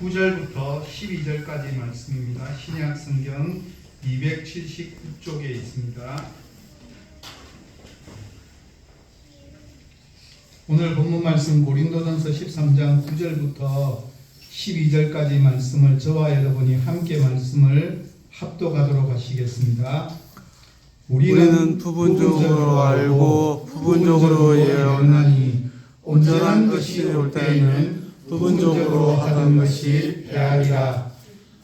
9절부터 12절까지 말씀입니다. 신약 성경 279쪽에 있습니다. 오늘 본문 말씀 고린도전서 13장 9절부터 12절까지 말씀을 저와 여러분이 함께 말씀을 합독하도록 하시겠습니다. 우리는 부분적으로 알고 부분적으로 예언하니 온전한 것이 올 때에는 부분적으로 하던 것이 패하리라.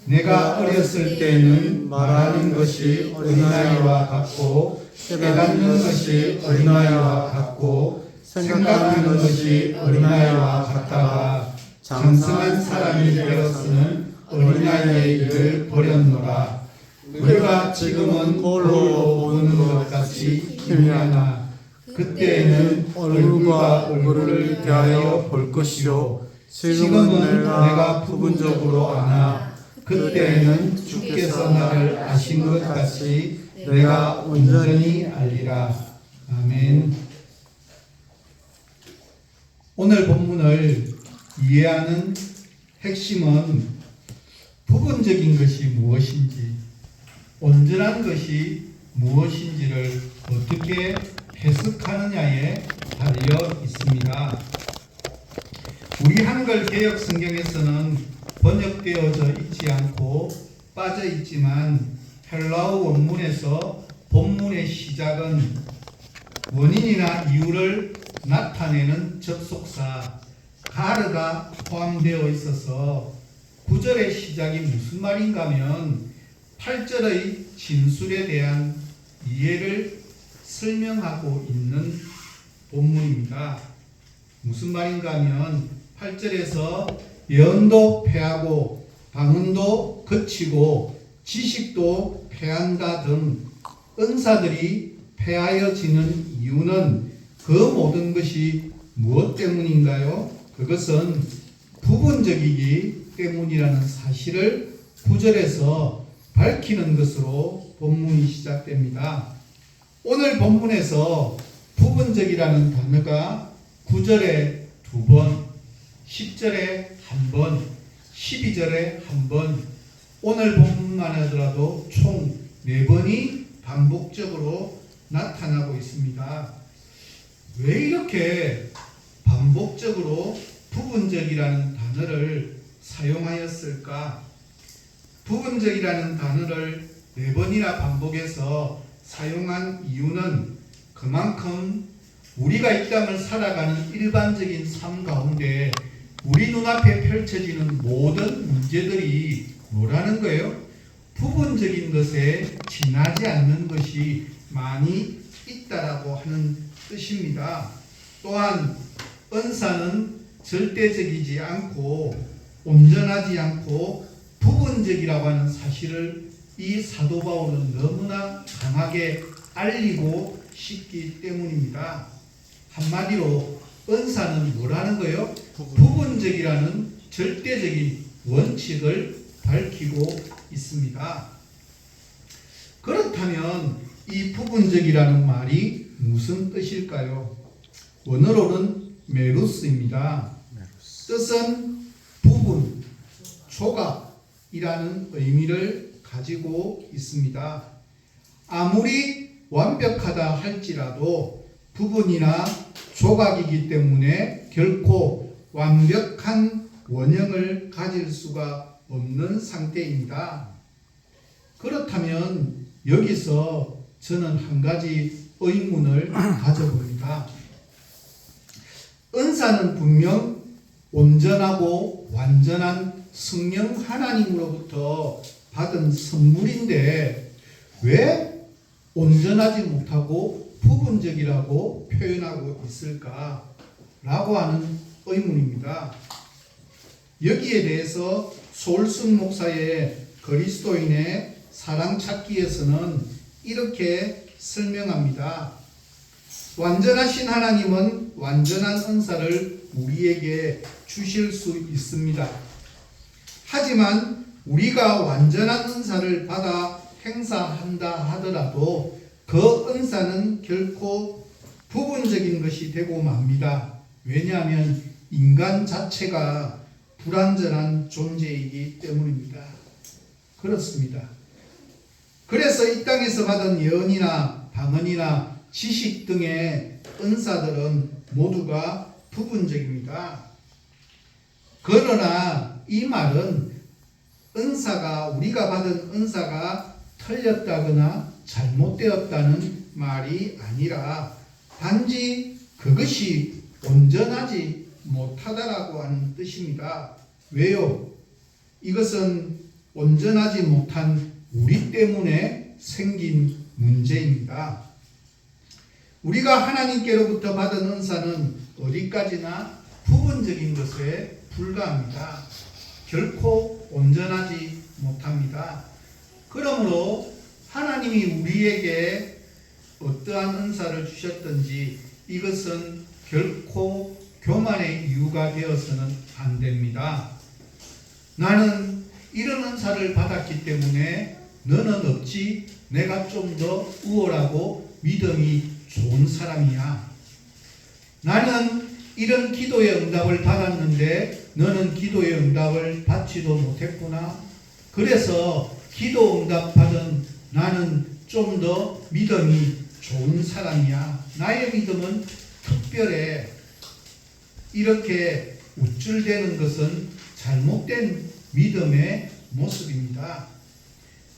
내가 어렸을 때에는 말하는 것이 어린아이와 같고 깨닫는 것이 어린아이와 같고 생각하는 것이 어린아이와 같다가 장성한 사람이 되었으면 어린아이의 일을 버렸노라. 우리가 지금은 거울로 보는 것 같이 희미하나 그때에는 얼굴과 얼굴을 대하여 볼 것이요 지금은 내가 부분적으로 아나 그때에는 주께서 나를 아신 것 같이 내가 온전히 알리라. 아멘. 오늘 본문을 이해하는 핵심은 부분적인 것이 무엇인지, 온전한 것이 무엇인지를 어떻게 해석하느냐에 달려 있습니다. 우리 한글 개역 성경에서는 번역되어져 있지 않고 빠져 있지만 헬라어 원문에서 본문의 시작은 원인이나 이유를 나타내는 접속사 가르가 포함되어 있어서 9절의 시작이 무슨 말인가 하면 8절의 진술에 대한 이해를 설명하고 있는 본문입니다. 무슨 말인가 하면 8절에서 예언도 패하고 방언도 그치고 지식도 패한다 등 은사들이 패하여지는 이유는 그 모든 것이 무엇 때문인가요? 그것은 부분적이기 때문이라는 사실을 9절에서 밝히는 것으로 본문이 시작됩니다. 오늘 본문에서 부분적이라는 단어가 9절에 2번, 10절에 1번, 12절에 1번, 오늘 본문만 하더라도 총 4번이 반복적으로 나타나고 있습니다. 왜 이렇게 반복적으로 부분적이라는 단어를 사용하였을까? 부분적이라는 단어를 4번이나 반복해서 사용한 이유는 그만큼 우리가 이 땅을 살아가는 일반적인 삶 가운데 우리 눈앞에 펼쳐지는 모든 문제들이 뭐라는 거예요? 부분적인 것에 지나지 않는 것이 많이 있다라고 하는 뜻입니다. 또한 은사는 절대적이지 않고 온전하지 않고 부분적이라고 하는 사실을 이 사도 바울은 너무나 강하게 알리고 싶기 때문입니다. 한마디로 은사는 뭐라는 거예요? 부분적이라는 절대적인 원칙을 밝히고 있습니다. 그렇다면 이 부분적이라는 말이 무슨 뜻일까요? 원어로는 메루스입니다. 뜻은 부분, 조각이라는 의미를 가지고 있습니다. 아무리 완벽하다 할지라도 부분이나 조각이기 때문에 결코 완벽한 원형을 가질 수가 없는 상태입니다. 그렇다면 여기서 저는 한 가지 의문을 가져봅니다. 은사는 분명 온전하고 완전한 성령 하나님으로부터 받은 선물인데 왜 온전하지 못하고 부분적이라고 표현하고 있을까? 라고 하는 의문입니다. 여기에 대해서 소울순 목사의 그리스도인의 사랑 찾기에서는 이렇게 설명합니다. 완전하신 하나님은 완전한 은사를 우리에게 주실 수 있습니다. 하지만 우리가 완전한 은사를 받아 행사한다 하더라도 그 은사는 결코 부분적인 것이 되고 맙니다. 왜냐하면 인간 자체가 불완전한 존재이기 때문입니다. 그렇습니다. 그래서 이 땅에서 받은 예언이나 방언이나 지식 등의 은사들은 모두가 부분적입니다. 그러나 이 말은 우리가 받은 은사가 틀렸다거나 잘못되었다는 말이 아니라 단지 그것이 온전하지 못하다라고 하는 뜻입니다. 왜요? 이것은 온전하지 못한 우리 때문에 생긴 문제입니다. 우리가 하나님께로부터 받은 은사는 어디까지나 부분적인 것에 불과합니다. 결코 온전하지 못합니다. 그러므로 하나님이 우리에게 어떠한 은사를 주셨든지 이것은 결코 교만의 이유가 되어서는 안 됩니다. 나는 이런 은사를 받았기 때문에 너는 없지, 내가 좀 더 우월하고 믿음이 좋은 사람이야. 나는 이런 기도의 응답을 받았는데 너는 기도의 응답을 받지도 못했구나. 그래서 기도 응답 받은 나는 좀 더 믿음이 좋은 사람이야. 나의 믿음은 특별해. 이렇게 우쭐대는 것은 잘못된 믿음의 모습입니다.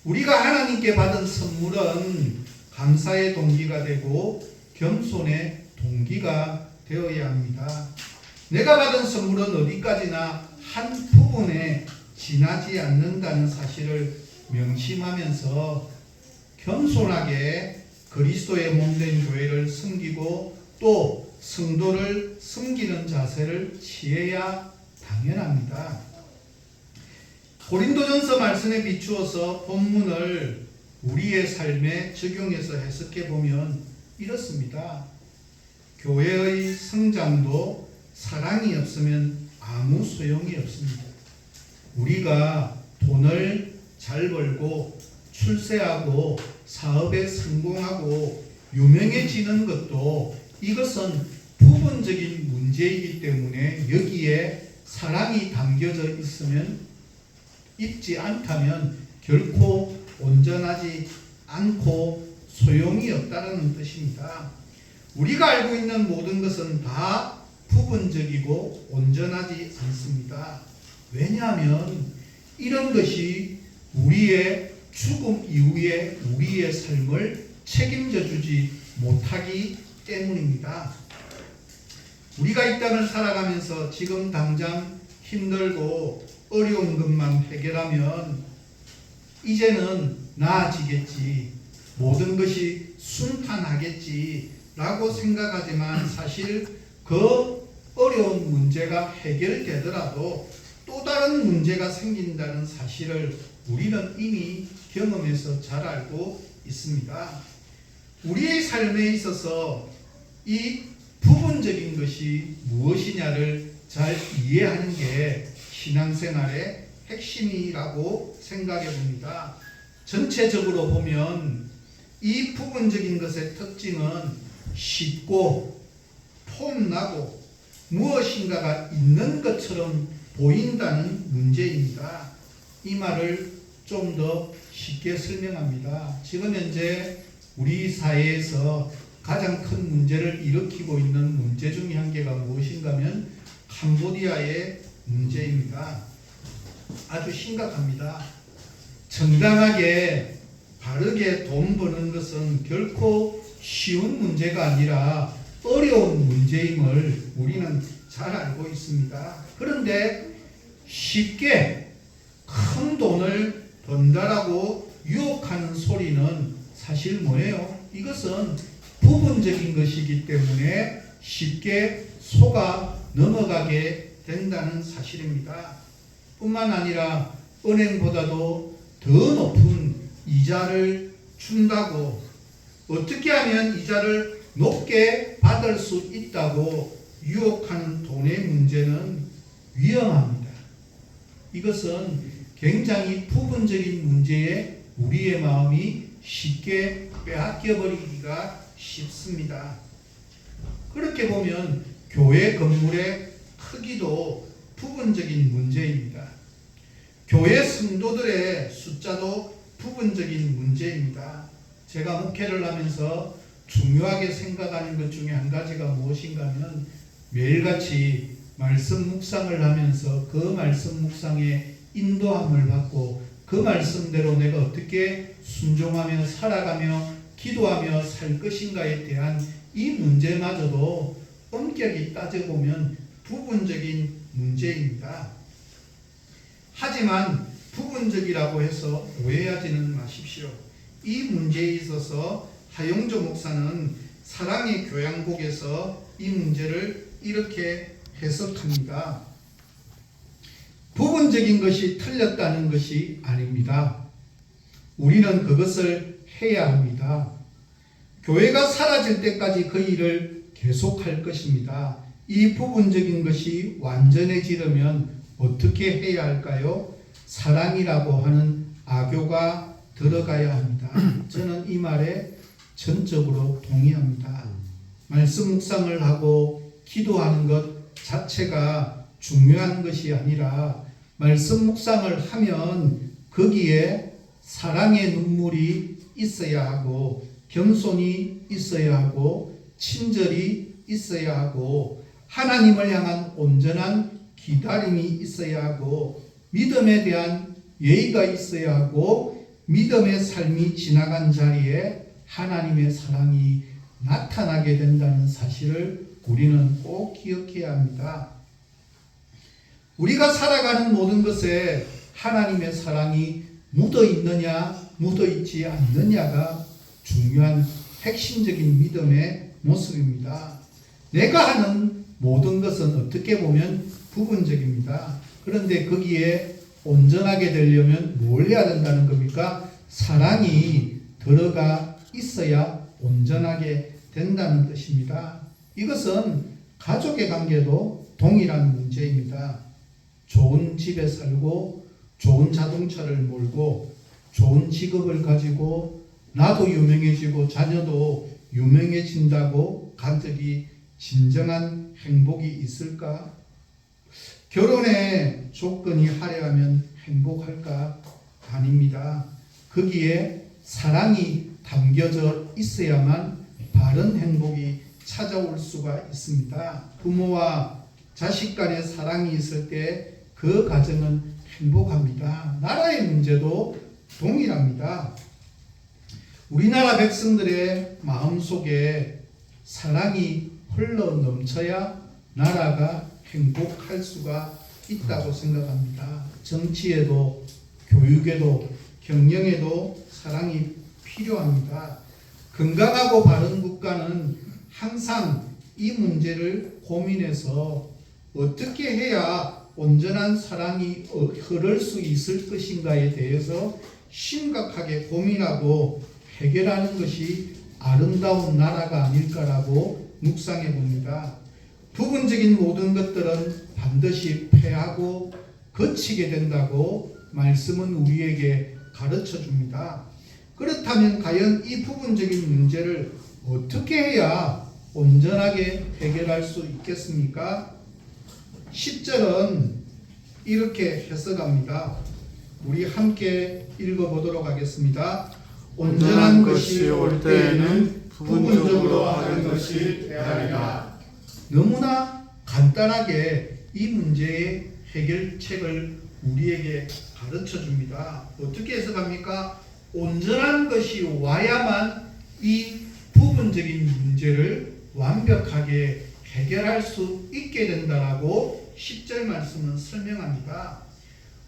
우리가 하나님께 받은 선물은 감사의 동기가 되고 겸손의 동기가 되어야 합니다. 내가 받은 선물은 어디까지나 한 부분에 지나지 않는다는 사실을 명심하면서 겸손하게 그리스도의 몸된 교회를 섬기고 또 성도를 섬기는 자세를 취해야 당연합니다. 고린도전서 말씀에 비추어서 본문을 우리의 삶에 적용해서 해석해 보면 이렇습니다. 교회의 성장도 사랑이 없으면 아무 소용이 없습니다. 우리가 돈을 잘 벌고 출세하고 사업에 성공하고 유명해지는 것도 이것은 부분적인 문제이기 때문에 여기에 사랑이 담겨져 있지 않다면 결코 온전하지 않고 소용이 없다는 뜻입니다. 우리가 알고 있는 모든 것은 다 부분적이고 온전하지 않습니다. 왜냐하면 이런 것이 우리의 죽음 이후에 우리의 삶을 책임져 주지 못하기 때문입니다. 우리가 이 땅을 살아가면서 지금 당장 힘들고 어려운 것만 해결하면 이제는 나아지겠지, 모든 것이 순탄하겠지 라고 생각하지만 사실 그 어려운 문제가 해결되더라도 또 다른 문제가 생긴다는 사실을 우리는 이미 경험해서 잘 알고 있습니다. 우리의 삶에 있어서 이 부분적인 것이 무엇이냐를 잘 이해하는 게 신앙생활의 핵심이라고 생각해 봅니다. 전체적으로 보면 이 부분적인 것의 특징은 쉽고 폼나고 무엇인가가 있는 것처럼 보인다는 문제입니다. 이 말을 좀 더 쉽게 설명합니다. 지금 현재 우리 사회에서 가장 큰 문제를 일으키고 있는 문제 중에 한 개가 무엇인가 하면 캄보디아의 문제입니다. 아주 심각합니다. 정당하게 바르게 돈 버는 것은 결코 쉬운 문제가 아니라 어려운 문제임을 우리는 잘 알고 있습니다. 그런데 쉽게 큰 돈을 번다라고 유혹하는 소리는 사실 뭐예요? 이것은 부분적인 것이기 때문에 쉽게 속아 넘어가게 된다는 사실입니다. 뿐만 아니라 은행보다도 더 높은 이자를 준다고, 어떻게 하면 이자를 높게 받을 수 있다고 유혹하는 돈의 문제는 위험합니다. 이것은 굉장히 부분적인 문제에 우리의 마음이 쉽게 빼앗겨버리기가 쉽습니다. 그렇게 보면 교회 건물의 크기도 부분적인 문제입니다. 교회 성도들의 숫자도 부분적인 문제입니다. 제가 목회를 하면서 중요하게 생각하는 것 중에 한 가지가 무엇인가 하면 매일같이 말씀 묵상을 하면서 그 말씀 묵상에 인도함을 받고 그 말씀대로 내가 어떻게 순종하며 살아가며 기도하며 살 것인가에 대한 이 문제마저도 엄격히 따져보면 부분적인 문제입니다. 하지만 부분적이라고 해서 오해하지는 마십시오. 이 문제에 있어서 하용조 목사는 사랑의 교양곡에서 이 문제를 이렇게 해석합니다. 부분적인 것이 틀렸다는 것이 아닙니다. 우리는 그것을 해야 합니다. 교회가 사라질 때까지 그 일을 계속할 것입니다. 이 부분적인 것이 완전해지려면 어떻게 해야 할까요? 사랑이라고 하는 악교가 들어가야 합니다. 저는 이 말에 전적으로 동의합니다. 말씀 묵상을 하고 기도하는 것 자체가 중요한 것이 아니라 말씀 묵상을 하면 거기에 사랑의 눈물이 있어야 하고 겸손이 있어야 하고 친절이 있어야 하고 하나님을 향한 온전한 기다림이 있어야 하고 믿음에 대한 예의가 있어야 하고 믿음의 삶이 지나간 자리에 하나님의 사랑이 나타나게 된다는 사실을 우리는 꼭 기억해야 합니다. 우리가 살아가는 모든 것에 하나님의 사랑이 묻어 있느냐 묻어 있지 않느냐가 중요한 핵심적인 믿음의 모습입니다. 내가 하는 모든 것은 어떻게 보면 부분적입니다. 그런데 거기에 온전하게 되려면 뭘 해야 된다는 겁니까? 사랑이 들어가 있어야 온전하게 된다는 뜻입니다. 이것은 가족의 관계도 동일한 문제입니다. 좋은 집에 살고 좋은 자동차를 몰고 좋은 직업을 가지고 나도 유명해지고 자녀도 유명해진다고 가족이 진정한 행복이 있을까? 결혼의 조건이 화려하면 행복할까? 아닙니다. 거기에 사랑이 담겨져 있어야만 바른 행복이 찾아올 수가 있습니다. 부모와 자식 간의 사랑이 있을 때 그 가정은 행복합니다. 나라의 문제도 동일합니다. 우리나라 백성들의 마음속에 사랑이 흘러 넘쳐야 나라가 행복할 수가 있다고 생각합니다. 정치에도 교육에도 경영에도 사랑이 필요합니다. 건강하고 바른 국가는 항상 이 문제를 고민해서 어떻게 해야 온전한 사랑이 흐를 수 있을 것인가에 대해서 심각하게 고민하고 해결하는 것이 아름다운 나라가 아닐까라고 묵상해 봅니다. 부분적인 모든 것들은 반드시 패하고 거치게 된다고 말씀은 우리에게 가르쳐 줍니다. 그렇다면 과연 이 부분적인 문제를 어떻게 해야 온전하게 해결할 수 있겠습니까? 10절은 이렇게 해석합니다. 우리 함께 읽어보도록 하겠습니다. 온전한 것이 올 때에는 부분적으로 하는 것이 대하리라. 너무나 간단하게 이 문제의 해결책을 우리에게 가르쳐 줍니다. 어떻게 해석합니까? 온전한 것이 와야만 이 부분적인 문제를 완벽하게 해결할 수 있게 된다라고 10절 말씀은 설명합니다.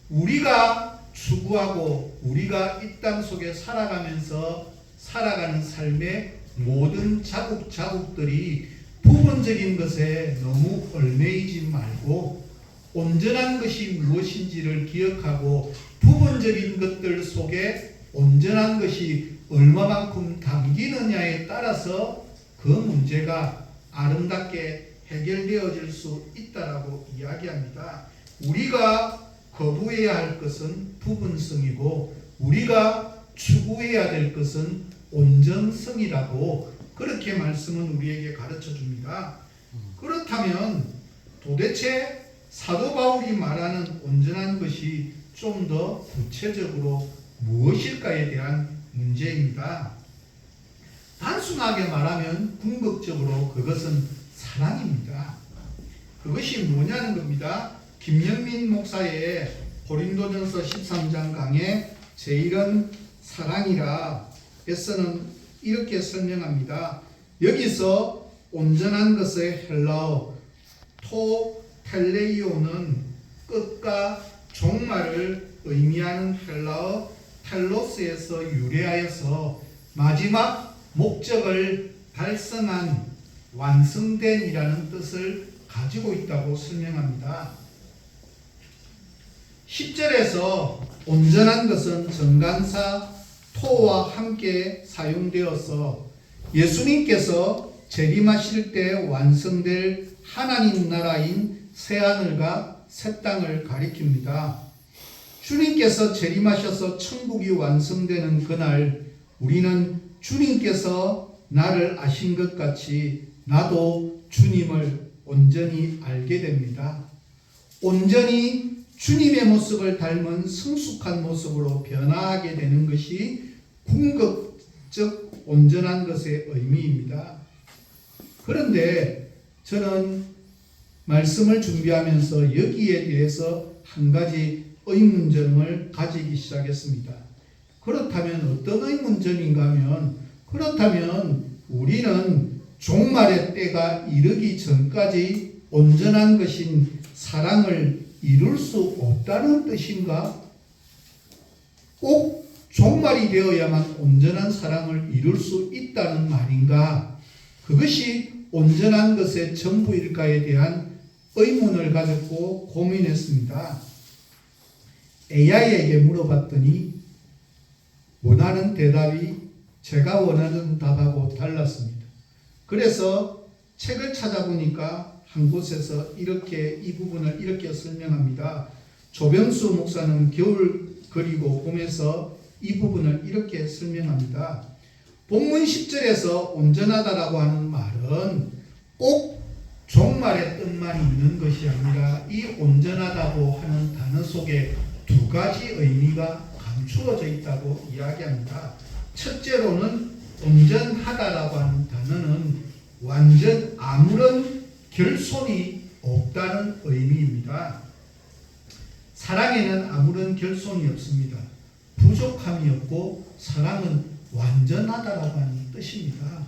우리가 추구하고 우리가 이 땅 속에 살아가면서 살아가는 삶의 모든 자국자국들이 부분적인 것에 너무 얽매이지 말고 온전한 것이 무엇인지를 기억하고 부분적인 것들 속에 온전한 것이 얼마만큼 담기느냐에 따라서 그 문제가 아름답게 해결되어질 수 있다라고 이야기합니다. 우리가 거부해야 할 것은 부분성이고 우리가 추구해야 될 것은 온전성이라고 그렇게 말씀은 우리에게 가르쳐 줍니다. 그렇다면 도대체 사도 바울이 말하는 온전한 것이 좀 더 구체적으로 무엇일까에 대한 문제입니다. 단순하게 말하면 궁극적으로 그것은 사랑입니다. 그것이 뭐냐는 겁니다. 김영민 목사의 고린도전서 13장 강의 제1은 사랑이라 에서는 이렇게 설명합니다. 여기서 온전한 것의 헬라어 토텔레이오는 끝과 종말을 의미하는 헬라어 텔로스에서 유래하여서 마지막 목적을 달성한 완성된이라는 뜻을 가지고 있다고 설명합니다. 10절에서 온전한 것은 정관사 토와 함께 사용되어서 예수님께서 재림하실 때 완성될 하나님 나라인 새하늘과 새 땅을 가리킵니다. 주님께서 재림하셔서 천국이 완성되는 그날 우리는 주님께서 나를 아신 것 같이 나도 주님을 온전히 알게 됩니다. 온전히 주님의 모습을 닮은 성숙한 모습으로 변화하게 되는 것이 궁극적 온전한 것의 의미입니다. 그런데 저는 말씀을 준비하면서 여기에 대해서 한 가지 의문점을 가지기 시작했습니다. 그렇다면 어떤 의문점인가 하면 그렇다면 우리는 종말의 때가 이르기 전까지 온전한 것인 사랑을 이룰 수 없다는 뜻인가? 꼭 종말이 되어야만 온전한 사랑을 이룰 수 있다는 말인가? 그것이 온전한 것의 전부일까에 대한 의문을 가졌고 고민했습니다. AI에게 물어봤더니 원하는 대답이 제가 원하는 답하고 달랐습니다. 그래서 책을 찾아보니까 한 곳에서 이렇게 이 부분을 이렇게 설명합니다. 조병수 목사는 겨울 그리고 봄에서 이 부분을 이렇게 설명합니다. 본문 10절에서 온전하다라고 하는 말은 꼭 종말의 뜻만 있는 것이 아니라 이 온전하다고 하는 단어 속에 두 가지 의미가 감추어져 있다고 이야기합니다. 첫째로는 온전하다라고 하는 단어는 완전 아무런 결손이 없다는 의미입니다. 사랑에는 아무런 결손이 없습니다. 부족함이 없고 사랑은 완전하다라고 하는 뜻입니다.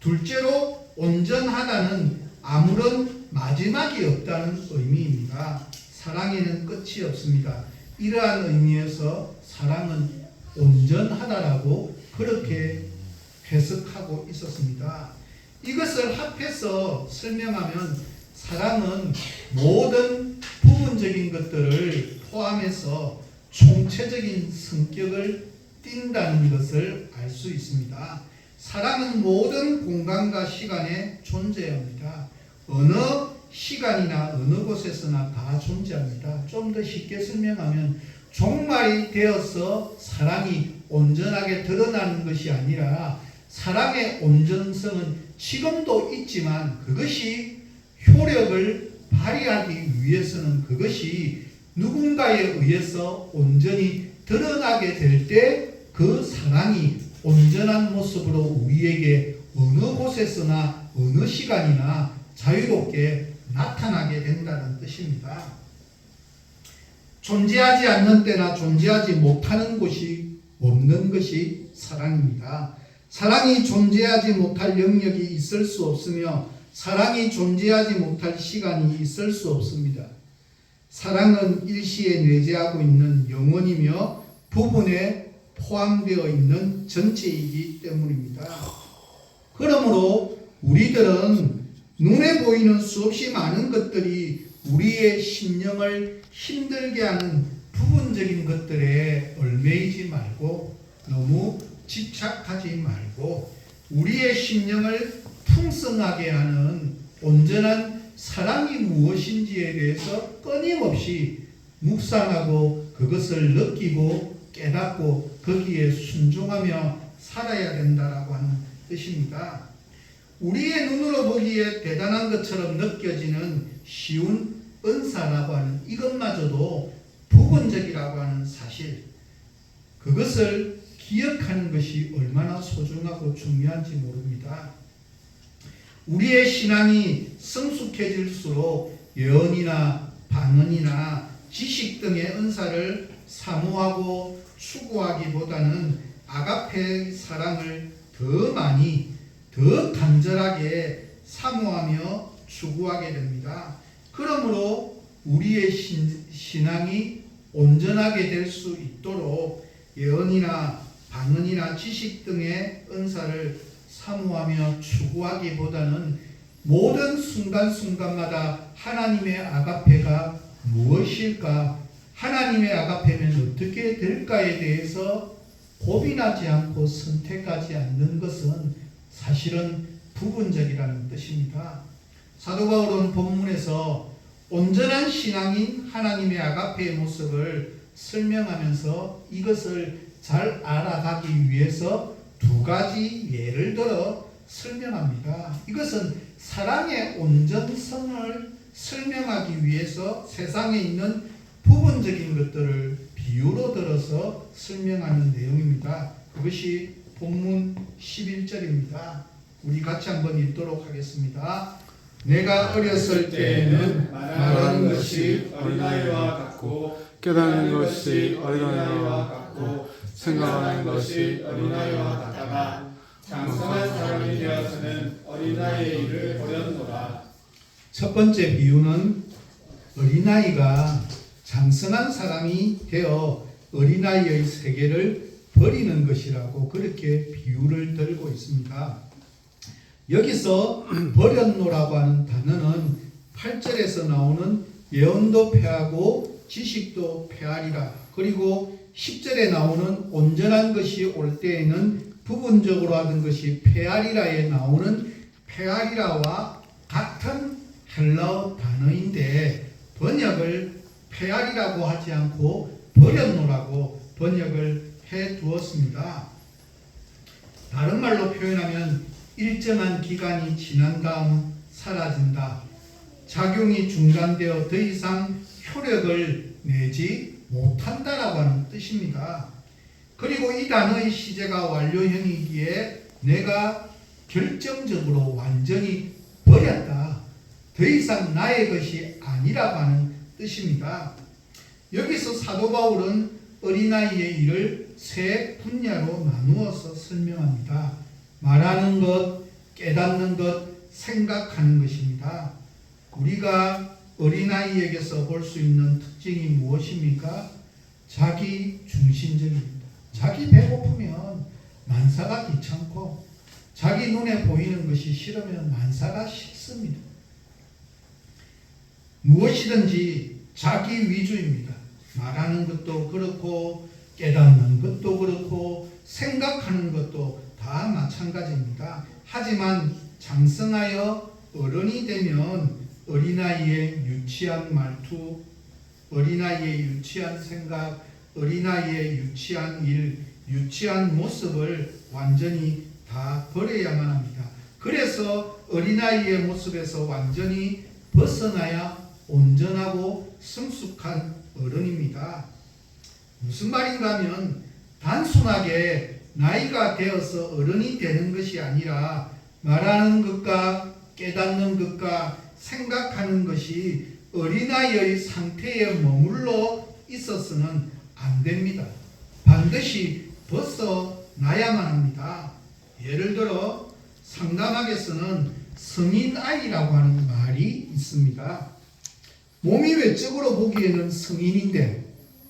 둘째로 온전하다는 아무런 마지막이 없다는 의미입니다. 사랑에는 끝이 없습니다. 이러한 의미에서 사랑은 온전하다라고 그렇게 해석하고 있었습니다. 이것을 합해서 설명하면 사랑은 모든 부분적인 것들을 포함해서 총체적인 성격을 띈다는 것을 알 수 있습니다. 사랑은 모든 공간과 시간에 존재합니다. 어느 시간이나 어느 곳에서나 다 존재합니다. 좀 더 쉽게 설명하면 종말이 되어서 사랑이 온전하게 드러나는 것이 아니라 사랑의 온전성은 지금도 있지만 그것이 효력을 발휘하기 위해서는 그것이 누군가에 의해서 온전히 드러나게 될 때 그 사랑이 온전한 모습으로 우리에게 어느 곳에서나 어느 시간이나 자유롭게 나타나게 된다는 뜻입니다. 존재하지 않는 때나 존재하지 못하는 곳이 없는 것이 사랑입니다. 사랑이 존재하지 못할 영역이 있을 수 없으며 사랑이 존재하지 못할 시간이 있을 수 없습니다. 사랑은 일시에 내재하고 있는 영혼이며 부분에 포함되어 있는 전체이기 때문입니다. 그러므로 우리들은 눈에 보이는 수없이 많은 것들이 우리의 심령을 힘들게 하는 부분적인 것들에 얽매이지 말고 너무 집착하지 말고 우리의 심령을 풍성하게 하는 온전한 사랑이 무엇인지에 대해서 끊임없이 묵상하고 그것을 느끼고 깨닫고 거기에 순종하며 살아야 된다라고 하는 뜻입니다. 우리의 눈으로 보기에 대단한 것처럼 느껴지는 쉬운 은사라고 하는 이것마저도 부분적이라고 하는 사실, 그것을 기억하는 것이 얼마나 소중하고 중요한지 모릅니다. 우리의 신앙이 성숙해질수록 예언이나 방언이나 지식 등의 은사를 사모하고 추구하기보다는 아가페 사랑을 더 많이, 더 간절하게 사모하며 추구하게 됩니다. 그러므로 우리의 신앙이 온전하게 될 수 있도록 예언이나 방언이나 지식 등의 은사를 사모하며 추구하기보다는 모든 순간순간마다 하나님의 아가페가 무엇일까, 하나님의 아가페는 어떻게 될까에 대해서 고민하지 않고 선택하지 않는 것은 사실은 부분적이라는 뜻입니다. 사도 바울은 본문에서 온전한 신앙인 하나님의 아가페의 모습을 설명하면서 이것을 잘 알아가기 위해서 두 가지 예를 들어 설명합니다. 이것은 사랑의 온전성을 설명하기 위해서 세상에 있는 부분적인 것들을 비유로 들어서 설명하는 내용입니다. 그것이 본문 11절입니다. 우리 같이 한번 읽도록 하겠습니다. 내가 어렸을 때에는 말하는 것이 어린아이와 같고 깨닫는 것이 어린아이와 같고 생각하는 것이 어린아이와 같다가 장성한 사람이 되어서는 어린아이의 일을 버렸노라. 첫 번째 비유는 어린아이가 장성한 사람이 되어 어린아이의 세계를 버리는 것이라고 그렇게 비유를 들고 있습니다. 여기서 버렸노라고 하는 단어는 8절에서 나오는 예언도 패하고 지식도 패하리라, 그리고 10절에 나오는 온전한 것이 올 때에는 부분적으로 하던 것이 패하리라에 나오는 패하리라와 같은 헬라어 단어인데 번역을 패하리라고 하지 않고 버렸노라고 번역을 해 두었습니다. 다른 말로 표현하면 일정한 기간이 지난 다음 사라진다, 작용이 중단되어 더 이상 효력을 내지 못한다라고 하는 뜻입니다. 그리고 이 단어의 시제가 완료형이기에 내가 결정적으로 완전히 버렸다, 더 이상 나의 것이 아니라고 하는 뜻입니다. 여기서 사도 바울은 어린아이의 일을 세 분야로 나누어서 설명합니다. 말하는 것, 깨닫는 것, 생각하는 것입니다. 우리가 어린아이에게서 볼 수 있는 특징이 무엇입니까? 자기 중심적입니다. 자기 배고프면 만사가 귀찮고 자기 눈에 보이는 것이 싫으면 만사가 싫습니다. 무엇이든지 자기 위주입니다. 말하는 것도 그렇고 깨닫는 것도 그렇고 생각하는 것도 다 마찬가지입니다. 하지만 장성하여 어른이 되면 어린아이의 유치한 말투, 어린아이의 유치한 생각, 어린아이의 유치한 일, 유치한 모습을 완전히 다 버려야만 합니다. 그래서 어린아이의 모습에서 완전히 벗어나야 온전하고 성숙한 어른입니다. 무슨 말인가 하면 단순하게 나이가 되어서 어른이 되는 것이 아니라 말하는 것과 깨닫는 것과 생각하는 것이 어린아이의 상태에 머물러 있어서는 안 됩니다. 반드시 벗어나야만 합니다. 예를 들어 상담학에서는 성인아이라고 하는 말이 있습니다. 몸이 외적으로 보기에는 성인인데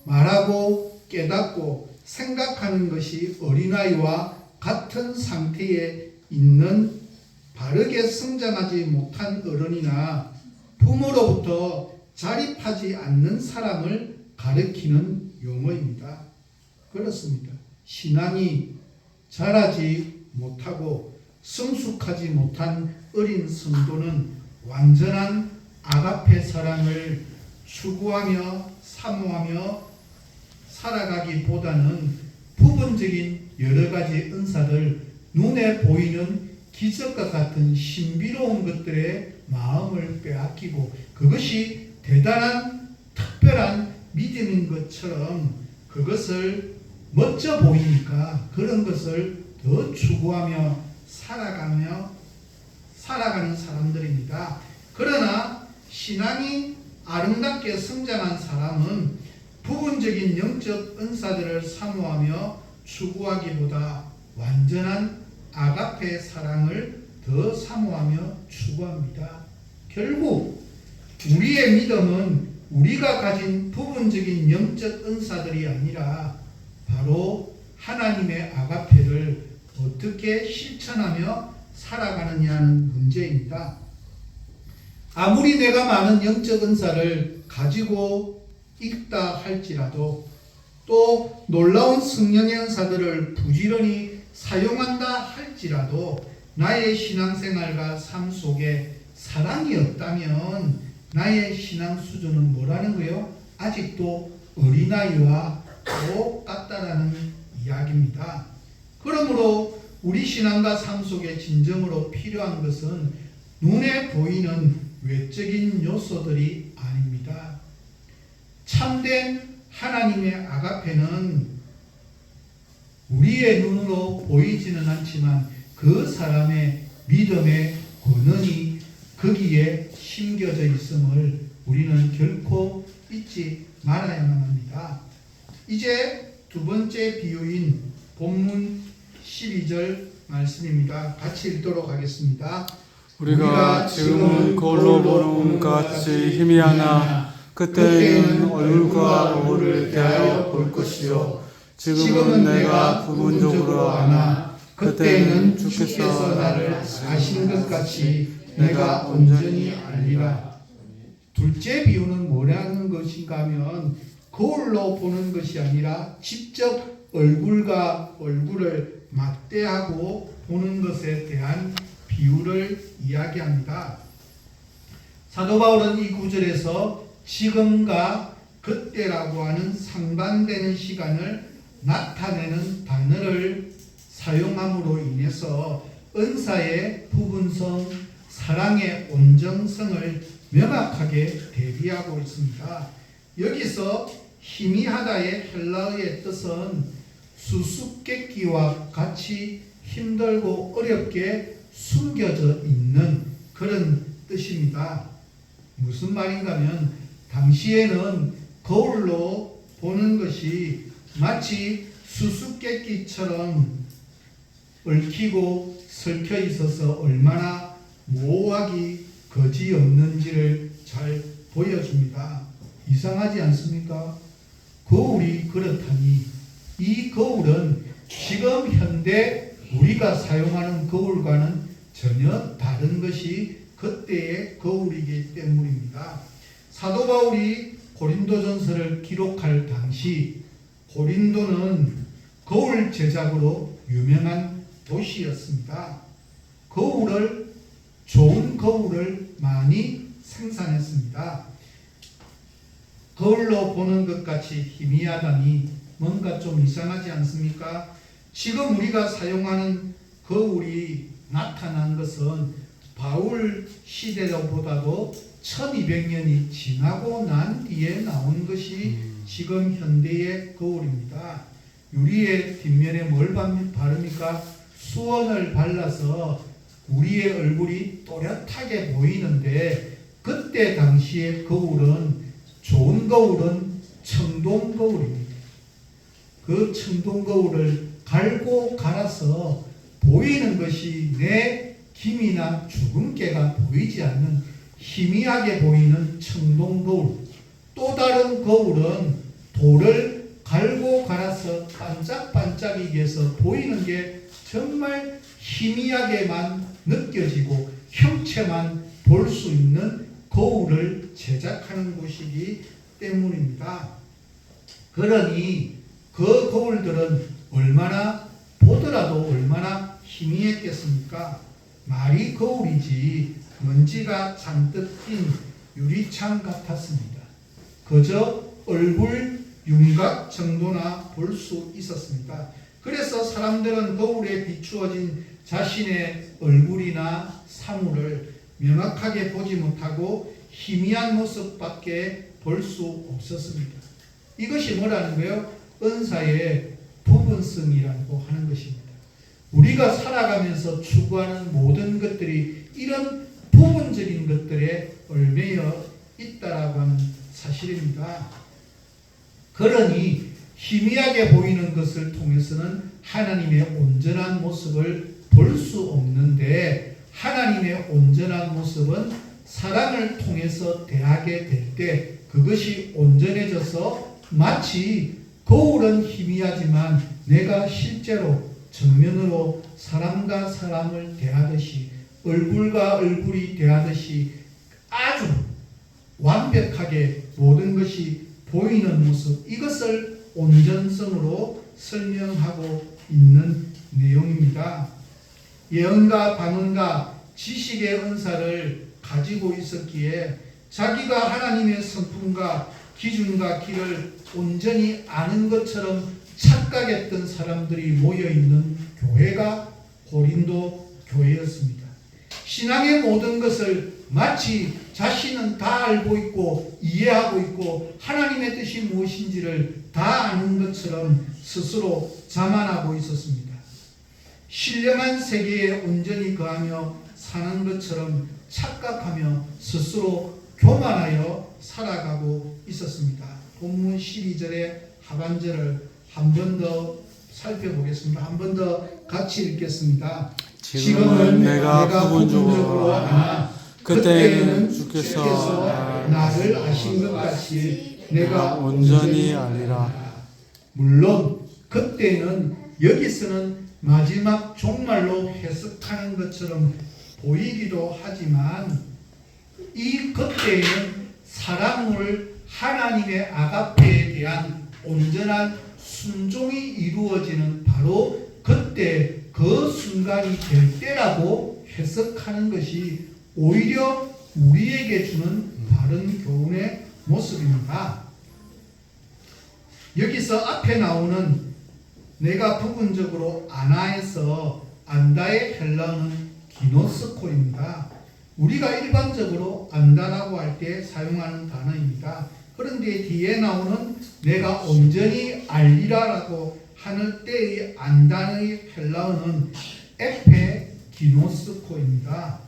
말하고 깨닫고 생각하는 것이 어린아이와 같은 상태에 있는 바르게 성장하지 못한 어른이나 부모로부터 자립하지 않는 사람을 가리키는 용어입니다. 그렇습니다. 신앙이 자라지 못하고 성숙하지 못한 어린 성도는 완전한 아가페 사랑을 추구하며 사모하며 살아가기보다는 부분적인 여러 가지 은사들, 눈에 보이는 기적과 같은 신비로운 것들에 마음을 빼앗기고 그것이 대단한 특별한 믿음인 것처럼 그것을 멋져 보이니까 그런 것을 더 추구하며 살아가는 사람들입니다. 그러나 신앙이 아름답게 성장한 사람은 부분적인 영적 은사들을 사모하며 추구하기보다 완전한 아가페 사랑을 더 사모하며 추구합니다. 결국 우리의 믿음은 우리가 가진 부분적인 영적 은사들이 아니라 바로 하나님의 아가페를 어떻게 실천하며 살아가느냐는 문제입니다. 아무리 내가 많은 영적 은사를 가지고 있다 할지라도 또 놀라운 성령의 은사들을 부지런히 사용한다 할지라도 나의 신앙생활과 삶 속에 사랑이 없다면 나의 신앙 수준은 뭐라는 거예요? 아직도 어린아이와 똑같다라는 이야기입니다. 그러므로 우리 신앙과 삶 속에 진정으로 필요한 것은 눈에 보이는 외적인 요소들이 아닙니다. 참된 하나님의 아가페는 우리의 눈으로 보이지는 않지만 그 사람의 믿음의 권능이 거기에 심겨져 있음을 우리는 결코 잊지 말아야만 합니다. 이제 두 번째 비유인 본문 12절 말씀입니다. 같이 읽도록 하겠습니다. 우리가 지금은 거울로 보는 것 같이 희미하나 그때는 얼굴과 얼굴을 대하여 볼 것이요 지금은 내가 부분적으로 아나 그때는 주께서 나를 아시는 것 같이 내가 온전히 알리라. 둘째 비유는 뭐라는 것인가 하면 거울로 보는 것이 아니라 직접 얼굴과 얼굴을 맞대하고 보는 것에 대한 비유를 이야기합니다. 사도 바울은 이 구절에서 지금과 그때라고 하는 상반되는 시간을 나타내는 단어를 사용함으로 인해서 은사의 부분성, 사랑의 온전성을 명확하게 대비하고 있습니다. 여기서 희미하다의 헬라어의 뜻은 수수께끼와 같이 힘들고 어렵게 숨겨져 있는 그런 뜻입니다. 무슨 말인가 하면 당시에는 거울로 보는 것이 마치 수수께끼처럼 얽히고 설켜 있어서 얼마나 모호하기 거지없는지를 잘 보여줍니다. 이상하지 않습니까? 거울이 그렇다니 이 거울은 지금 현대 우리가 사용하는 거울과는 전혀 다른 것이 그때의 거울이기 때문입니다. 사도 바울이 고린도전서를 기록할 당시 고린도는 거울 제작으로 유명한 도시였습니다. 좋은 거울을 많이 생산했습니다. 거울로 보는 것 같이 희미하다니 뭔가 좀 이상하지 않습니까? 지금 우리가 사용하는 거울이 나타난 것은 바울 시대보다도 1200년이 지나고 난 뒤에 나온 것이 지금 현대의 거울입니다. 유리의 뒷면에 뭘 바릅니까? 수원을 발라서 우리의 얼굴이 또렷하게 보이는데 그때 당시의 거울은 좋은 거울은 청동 거울입니다. 그 청동 거울을 갈고 갈아서 보이는 것이 내 김이나 주근깨가 보이지 않는 희미하게 보이는 청동 거울. 또 다른 거울은 돌을 갈고 갈아서 반짝반짝이게 해서 보이는 게 정말 희미하게만 느껴지고 형체만 볼 수 있는 거울을 제작하는 곳이기 때문입니다. 그러니 그 거울들은 얼마나 보더라도 얼마나 희미했겠습니까? 말이 거울이지 먼지가 잔뜩 낀 유리창 같았습니다. 그저 얼굴 윤곽 정도나 볼 수 있었습니다. 그래서 사람들은 거울에 비추어진 자신의 얼굴이나 사물을 명확하게 보지 못하고 희미한 모습밖에 볼 수 없었습니다. 이것이 뭐라는 거예요? 은사의 부분성이라고 하는 것입니다. 우리가 살아가면서 추구하는 모든 것들이 이런 부분적인 것들에 얽매여 있다라고 하는 사실입니다. 그러니 희미하게 보이는 것을 통해서는 하나님의 온전한 모습을 볼 수 없는데, 하나님의 온전한 모습은 사랑을 통해서 대하게 될 때 그것이 온전해져서 마치 거울은 희미하지만 내가 실제로 정면으로 사람과 사람을 대하듯이, 얼굴과 얼굴이 대하듯이 아주 완벽하게 모든 것이 보이는 모습, 이것을 온전성으로 설명하고 있는 내용입니다. 예언과 방언과 지식의 은사를 가지고 있었기에 자기가 하나님의 성품과 기준과 길을 온전히 아는 것처럼 착각했던 사람들이 모여있는 교회가 고린도 교회였습니다. 신앙의 모든 것을 마치 자신은 다 알고 있고 이해하고 있고 하나님의 뜻이 무엇인지를 다 아는 것처럼 스스로 자만하고 있었습니다. 신령한 세계에 온전히 거하며 사는 것처럼 착각하며 스스로 교만하여 살아가고 있었습니다. 본문 12절의 하반절을 한 번 더 살펴보겠습니다. 한 번 더 같이 읽겠습니다. 지금은 내가 부분적으로 아나 그때에는 주께서 나를 아신 것 같이 내가 온전히 아니라. 물론 그때는 여기서는 마지막 종말로 해석하는 것처럼 보이기도 하지만 이 그때에는 사랑을 하나님의 아가페에 대한 온전한 순종이 이루어지는 바로 그때 그 순간이 될 때라고 해석하는 것이 오히려 우리에게 주는 바른 교훈의 모습입니다. 여기서 앞에 나오는 내가 부분적으로 아나에서 안다의 헬라어는 기노스코입니다. 우리가 일반적으로 안다라고 할 때 사용하는 단어입니다. 그런데 뒤에 나오는 내가 온전히 알리라라고 하는 때의 안다의 헬라어는 에페 기노스코입니다.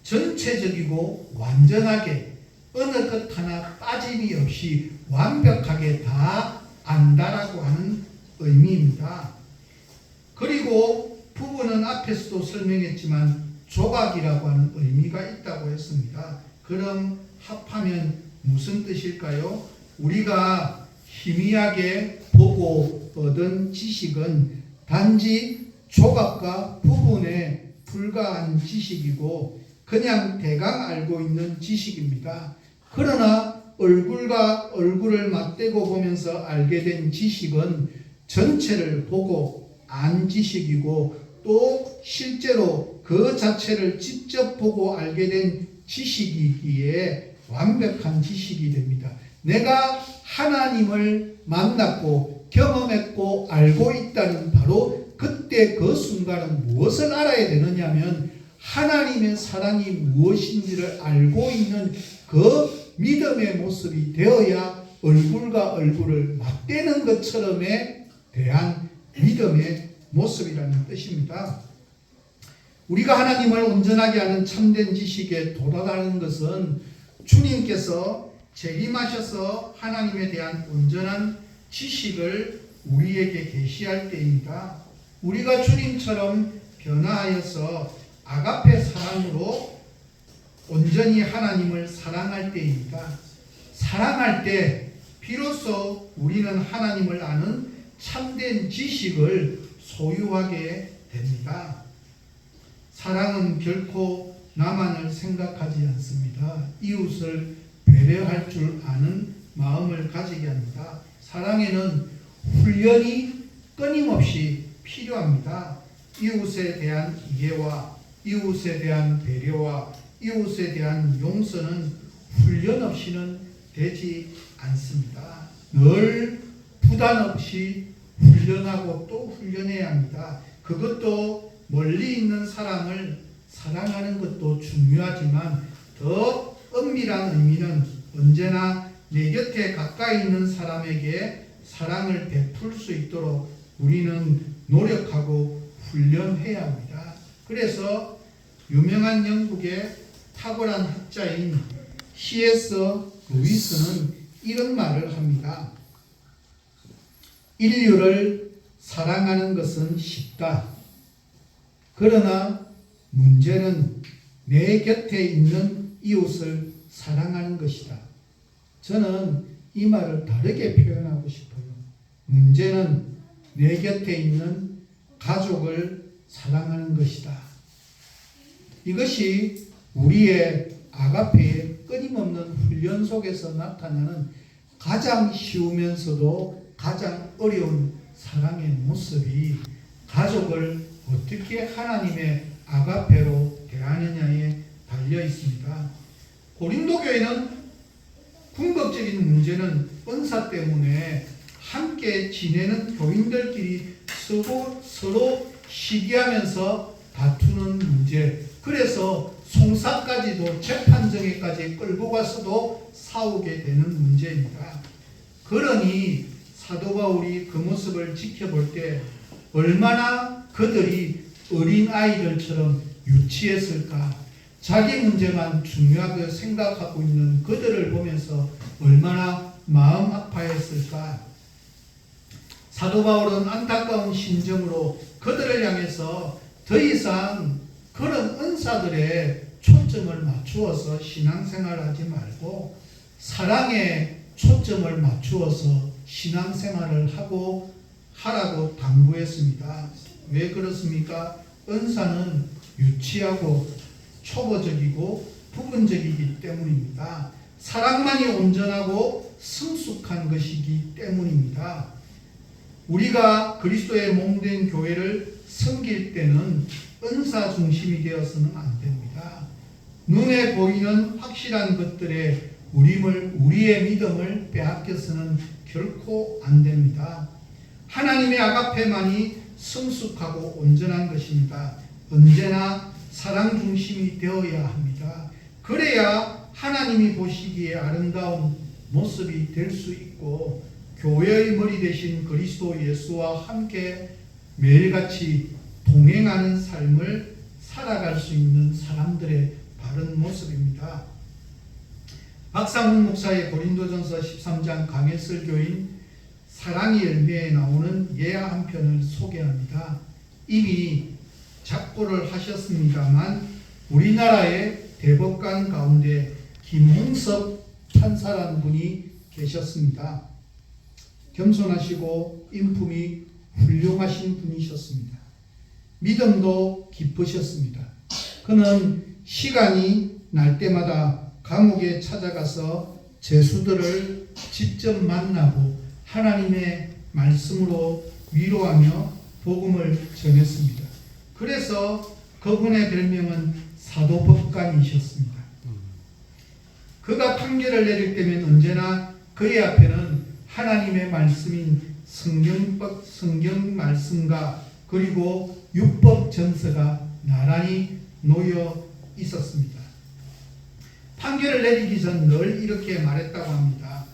전체적이고 완전하게 어느 것 하나 빠짐이 없이 완벽하게 다 안다라고 하는 의미입니다. 그리고 부분은 앞에서도 설명했지만 조각이라고 하는 의미가 있다고 했습니다. 그럼 합하면 무슨 뜻일까요? 우리가 희미하게 보고 얻은 지식은 단지 조각과 부분에 불과한 지식이고 그냥 대강 알고 있는 지식입니다. 그러나 얼굴과 얼굴을 맞대고 보면서 알게 된 지식은 전체를 보고 안 지식이고 또 실제로 그 자체를 직접 보고 알게 된 지식이기에 완벽한 지식이 됩니다. 내가 하나님을 만났고 경험했고 알고 있다는 바로 그때 그 순간은 무엇을 알아야 되느냐 하면 하나님의 사랑이 무엇인지를 알고 있는 그 믿음의 모습이 되어야 얼굴과 얼굴을 맞대는 것처럼에 대한 믿음의 모습이라는 뜻입니다. 우리가 하나님을 온전하게 하는 참된 지식에 도달하는 것은 주님께서 재림하셔서 하나님에 대한 온전한 지식을 우리에게 계시할 때입니다. 우리가 주님처럼 변화하여서 아가페 사랑으로 온전히 하나님을 사랑할 때입니다. 사랑할 때 비로소 우리는 하나님을 아는 참된 지식을 소유하게 됩니다. 사랑은 결코 나만을 생각하지 않습니다. 이웃을 배려할 줄 아는 마음을 가지게 합니다. 사랑에는 훈련이 끊임없이 필요합니다. 이웃에 대한 이해와 이웃에 대한 배려와 이웃에 대한 용서는 훈련 없이는 되지 않습니다. 늘 부담 없이 훈련하고 또 훈련해야 합니다. 그것도 멀리 있는 사람을 사랑하는 것도 중요하지만 더 엄밀한 의미는 언제나 내 곁에 가까이 있는 사람에게 사랑을 베풀 수 있도록 우리는 노력하고 훈련해야 합니다. 그래서 유명한 영국의 탁월한 학자인 C.S. 루이스는 이런 말을 합니다. 인류를 사랑하는 것은 쉽다. 그러나 문제는 내 곁에 있는 이웃을 사랑하는 것이다. 저는 이 말을 다르게 표현하고 싶어요. 문제는 내 곁에 있는 가족을 사랑하는 것이다. 이것이 우리의 아가페의 끊임없는 훈련 속에서 나타나는 가장 쉬우면서도 가장 어려운 사랑의 모습이 가족을 어떻게 하나님의 아가페로 대하느냐에 달려 있습니다. 고린도 교회는 궁극적인 문제는 은사 때문에 함께 지내는 교인들끼리 서로 시기하면서 다투는 문제, 그래서 송사까지도 재판정에까지 끌고 가서도 싸우게 되는 문제입니다. 그러니 사도 바울이 그 모습을 지켜볼 때 얼마나 그들이 어린아이들처럼 유치했을까, 자기 문제만 중요하게 생각하고 있는 그들을 보면서 얼마나 마음 아파했을까. 사도 바울은 안타까운 심정으로 그들을 향해서 더 이상 그런 은사들에 초점을 맞추어서 신앙생활을 하지 말고 사랑에 초점을 맞추어서 신앙생활을 하라고 당부했습니다. 왜 그렇습니까? 은사는 유치하고 초보적이고 부분적이기 때문입니다. 사랑만이 온전하고 성숙한 것이기 때문입니다. 우리가 그리스도의 몸된 교회를 섬길 때는 은사 중심이 되어서는 안 됩니다. 눈에 보이는 확실한 것들에 우리의 믿음을 빼앗겨서는 결코 안 됩니다. 하나님의 아가페만이 성숙하고 온전한 것입니다. 언제나 사랑 중심이 되어야 합니다. 그래야 하나님이 보시기에 아름다운 모습이 될 수 있고 교회의 머리 되신 그리스도 예수와 함께 매일같이 동행하는 삶을 살아갈 수 있는 사람들의 바른 모습입니다. 박상훈 목사의 고린도전서 13장 강해설교인 사랑의 열매에 나오는 예화 한 편을 소개합니다. 이미 작고를 하셨습니다만 우리나라의 대법관 가운데 김홍섭 판사라는 분이 계셨습니다. 겸손하시고 인품이 훌륭하신 분이셨습니다. 믿음도 깊으셨습니다. 그는 시간이 날 때마다 감옥에 찾아가서 죄수들을 직접 만나고 하나님의 말씀으로 위로하며 복음을 전했습니다. 그래서 그분의 별명은 사도법관이셨습니다. 그가 판결을 내릴 때면 언제나 그의 앞에는 하나님의 말씀인 성경 말씀과 그리고 율법 전서가 나란히 놓여 있었습니다. 판결을 내리기 전 늘 이렇게 말했다고 합니다.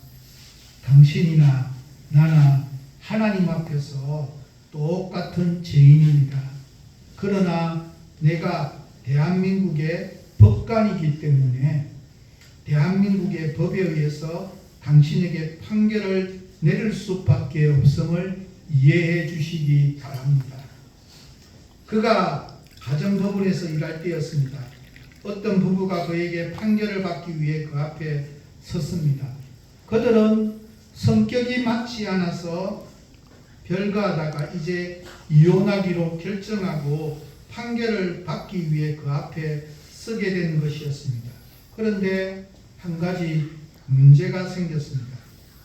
당신이나 나나 하나님 앞에서 똑같은 죄인입니다. 그러나 내가 대한민국의 법관이기 때문에 대한민국의 법에 의해서 당신에게 판결을 내릴 수밖에 없음을 이해해 주시기 바랍니다. 그가 가정법원에서 일할 때였습니다. 어떤 부부가 그에게 판결을 받기 위해 그 앞에 섰습니다. 그들은 성격이 맞지 않아서 별거하다가 이제 이혼하기로 결정하고 판결을 받기 위해 그 앞에 서게 된 것이었습니다. 그런데 한 가지 문제가 생겼습니다.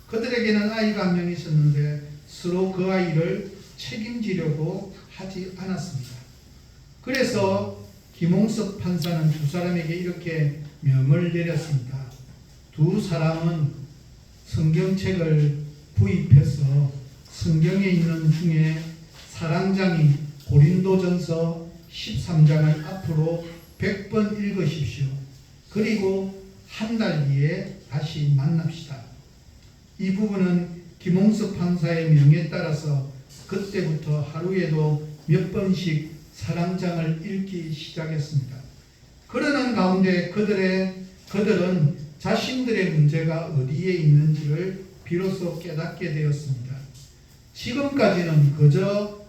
그들에게는 아이가 한 명 있었는데 서로 그 아이를 책임지려고 하지 않았습니다. 그래서 김홍섭 판사는 두 사람에게 이렇게 명을 내렸습니다. 두 사람은 성경책을 구입해서 성경에 있는 중에 사랑장인 고린도전서 13장을 앞으로 100번 읽으십시오. 그리고 한 달 뒤에 다시 만납시다. 이 부분은 김홍석 판사의 명에 따라서 그때부터 하루에도 몇 번씩 사랑장을 읽기 시작했습니다. 그러는 가운데 그들은 자신들의 문제가 어디에 있는지를 비로소 깨닫게 되었습니다. 지금까지는 그저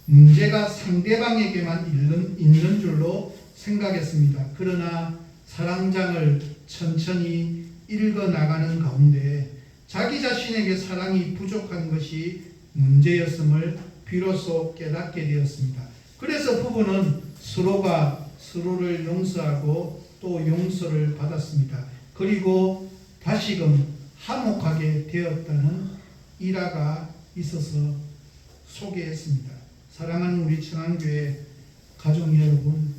문제가 상대방에게만 있는 줄로 생각했습니다. 그러나 사랑장을 천천히 읽어나가는 가운데 자기 자신에게 사랑이 부족한 것이 문제였음을 비로소 깨닫게 되었습니다. 그래서 부부는 서로가 서로를 용서하고 또 용서를 받았습니다. 그리고 다시금 화목하게 되었다는 일화가 있어서 소개했습니다. 사랑하는 우리 청안교회 가족 여러분,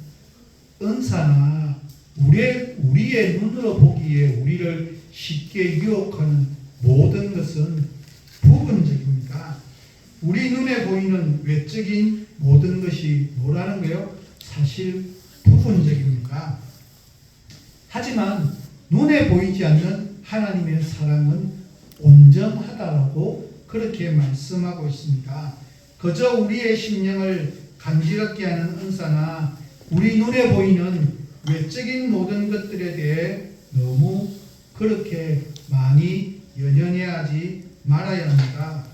은사나 우리의 눈으로 보기에 우리를 쉽게 유혹하는 모든 것은 부분적입니다. 우리 눈에 보이는 외적인 모든 것이 뭐라는 거예요? 사실 부분적입니다. 하지만 눈에 보이지 않는 하나님의 사랑은 온전하다라고 그렇게 말씀하고 있습니다. 그저 우리의 심령을 간지럽게 하는 은사나 우리 눈에 보이는 외적인 모든 것들에 대해 너무 그렇게 많이 연연해하지 말아야 합니다.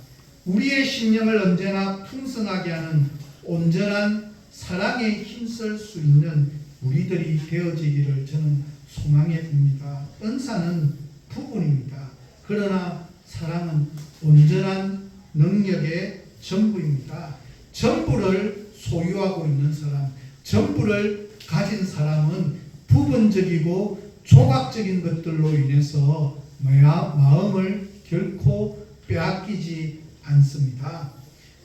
우리의 심령을 언제나 풍성하게 하는 온전한 사랑에 힘쓸 수 있는 우리들이 되어지기를 저는 소망해 봅니다. 은사는 부분입니다. 그러나 사랑은 온전한 능력의 전부입니다. 전부를 소유하고 있는 사람, 전부를 가진 사람은 부분적이고 조각적인 것들로 인해서 마음을 결코 빼앗기지 않습니다.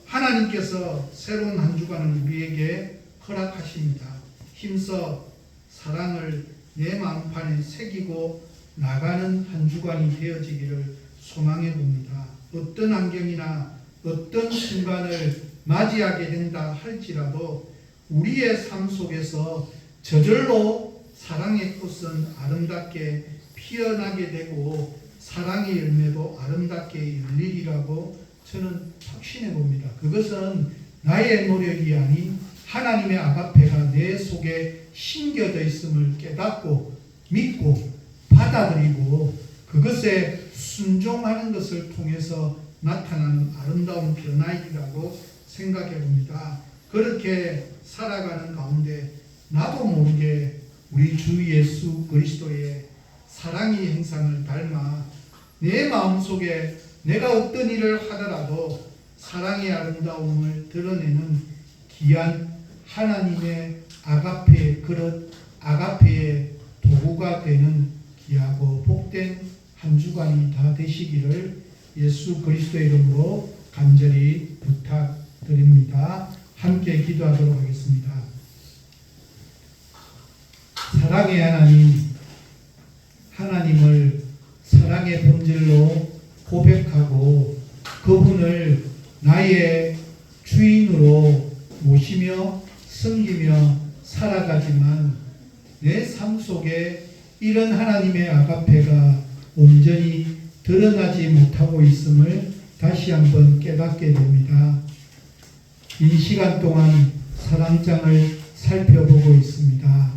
하나님께서 새로운 한 주간을 우리에게 허락하십니다. 힘써 사랑을 내 마음판에 새기고 나가는 한 주간이 되어지기를 소망해 봅니다. 어떤 환경이나 어떤 순간을 맞이하게 된다 할지라도 우리의 삶 속에서 저절로 사랑의 꽃은 아름답게 피어나게 되고 사랑의 열매도 아름답게 열리리라고 저는 확신해 봅니다. 그것은 나의 노력이 아닌 하나님의 아가페가 내 속에 심겨져 있음을 깨닫고 믿고 받아들이고 그것에 순종하는 것을 통해서 나타나는 아름다운 변화이라고 생각해 봅니다. 그렇게 살아가는 가운데 나도 모르게 우리 주 예수 그리스도의 사랑의 형상을 닮아 내 마음속에 내가 어떤 일을 하더라도 사랑의 아름다움을 드러내는 귀한 하나님의 아가페의 그릇, 아가페의 도구가 되는 귀하고 복된 한 주간이 다 되시기를 예수 그리스도의 이름으로 간절히 부탁드립니다. 함께 기도하도록 하겠습니다. 사랑의 하나님, 하나님을 사랑의 본질로 고백하고 그분을 나의 주인으로 모시며 섬기며 살아가지만 내 삶 속에 이런 하나님의 아가페가 온전히 드러나지 못하고 있음을 다시 한번 깨닫게 됩니다. 이 시간 동안 사랑장을 살펴보고 있습니다.